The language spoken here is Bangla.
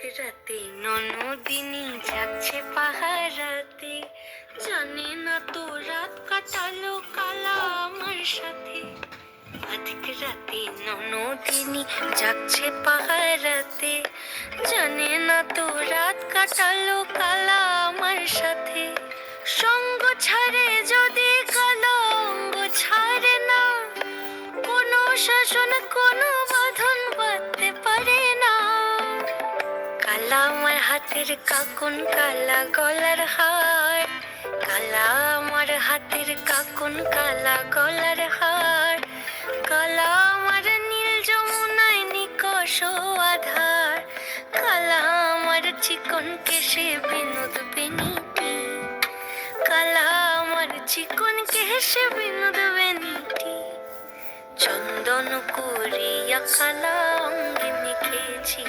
রাতে ননদিনী যাচ্ছে পাহারাতে, জানে না তো রাত কাটালো কালা আমার সাথে। আধিক রাতে ননদিনী যাচ্ছে পাহারাতে, জানে না তো রাত কাটালো কালা আমার সাথে। সঙ্গ ছাড়ে যদি কালো অঙ্গ ছাড়ে না, কোনো শাসন কোনো বাঁধন বাঁধতে পারে না। কালা আমার হাতের কাকন কালা গলার হার, কালা আমার হাতের কাকন কালা গলার হার, কালা আমার নীল যমুনায় নিকষ আধার, কালা আমার চিকন কেশে বিনোদ বেনিটি, কালা আমার চিকন কেশে বিনোদ বেনিটি। চন্দন করিয়া কালা অঙ্গে মেখেছি।